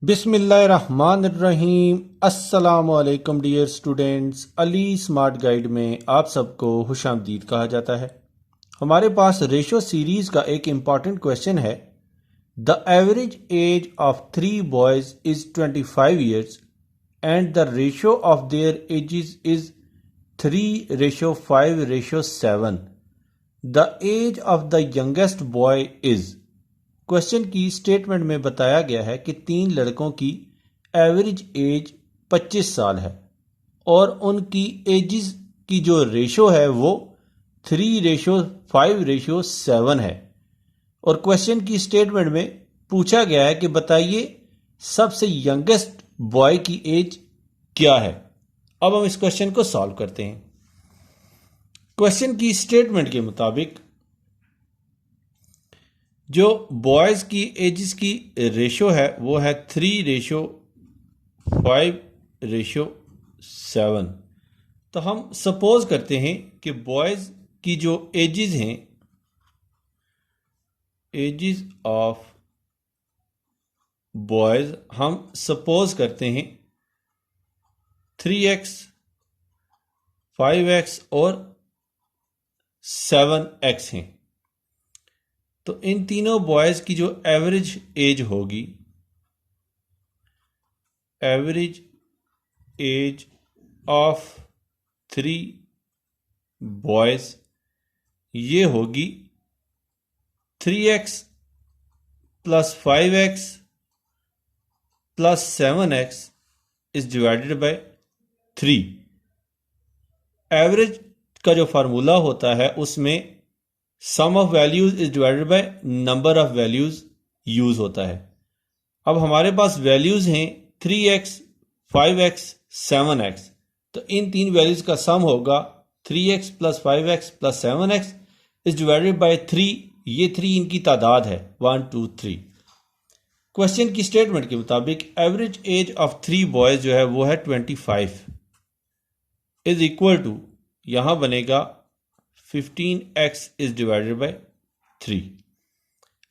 बिस्मिल्लाहिर्रहमानिर्रहीम। अस्सलाम वालेकुम dear students. Ali smart guide में आप सबको खुशामदीद कहा जाता है। हमारे पास रेशो सीरीज का एक इम्पॉर्टेंट क्वेश्चन है। The average age of 3 boys is 25 years and the ratio of their ages is 3:5:7। The age of the youngest boy is. Question की स्टेटमेंट में बताया गया है कि 3 लड़कों की एवरेज एज 25 साल है और उनकी एजेस की जो रेशो है वो 3:5:7 है। और क्वेश्चन की स्टेटमेंट में पूछा गया है कि बताइए सबसे यंगेस्ट बॉय की एज क्या है। अब हम इस क्वेश्चन को सॉल्व करते हैं। क्वेश्चन की स्टेटमेंट के मुताबिक जो बॉयज़ की एजेस की रेशो है वो है 3:5:7। तो हम सपोज करते हैं कि बॉयज़ की जो एजेस हैं, एजेस ऑफ बॉयज़ हम सपोज करते हैं 3x, 5x और 7x हैं। तो इन तीनों बॉयज़ की जो एवरेज एज होगी, एवरेज एज ऑफ 3 बॉयज़ ये होगी 3x + 5x + 7x is divided by 3। Average का जो फार्मूला होता है उसमें sum of values is divided by number of values use होता है। अब हमारे पास वैल्यूज हैं 3x, 5x, 7x। तो इन तीन वैल्यूज का सम होगा 3x + 5x + 7x is divided by 3। ये 3 इनकी तादाद है, 1 2 3। क्वेश्चन की स्टेटमेंट के मुताबिक एवरेज एज ऑफ 3 बॉयज जो है वो है 25 इज इक्वल टू, यहां बनेगा 15x इज डिवाइडेड बाय 3।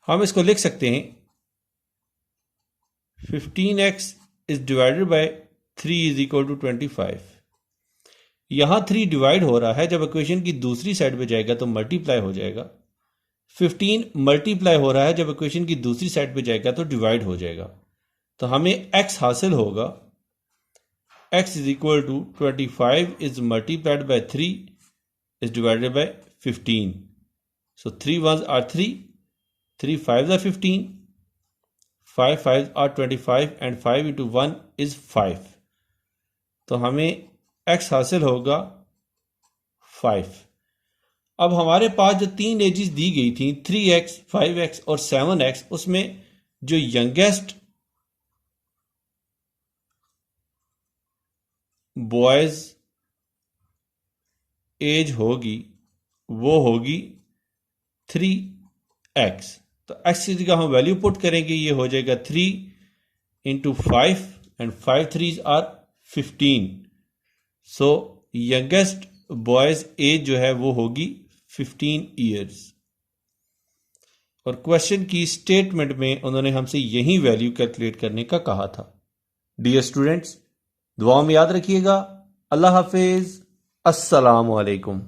हम इसको लिख सकते हैं 15x is divided by 3 is equal to 25। यहां 3 डिवाइड हो रहा है, जब इक्वेशन की दूसरी साइड पे जाएगा तो मल्टीप्लाई हो जाएगा। 15 मल्टीप्लाई हो रहा है, जब इक्वेशन की दूसरी साइड पे जाएगा तो डिवाइड हो जाएगा। तो हमें x हासिल होगा, x is equal to 25 is multiplied by 3 is divided by 15. So 3 ones are 3, 3 5s are 15, 5 5s are 25 and 5 into 1 is 5. तो हमें x हासिल होगा 5। अब हमारे पास जो 3 एजेस दी गई थी 3x, 5x और 7x, उसमें जो यंगेस्ट बॉयज एज होगी वो होगी 3x। तो x की जगह हम वैल्यू पुट करेंगे, ये हो जाएगा 3 × 5 and 5 3s are 15। So youngest boys age जो है वो होगी 15 ईयर्स। और क्वेश्चन की स्टेटमेंट में उन्होंने हमसे यही वैल्यू कैलकुलेट करने का कहा था। डियर स्टूडेंट्स, दुआ में याद रखिएगा। अल्लाह हाफिज। अस्सलाम वालेकुम।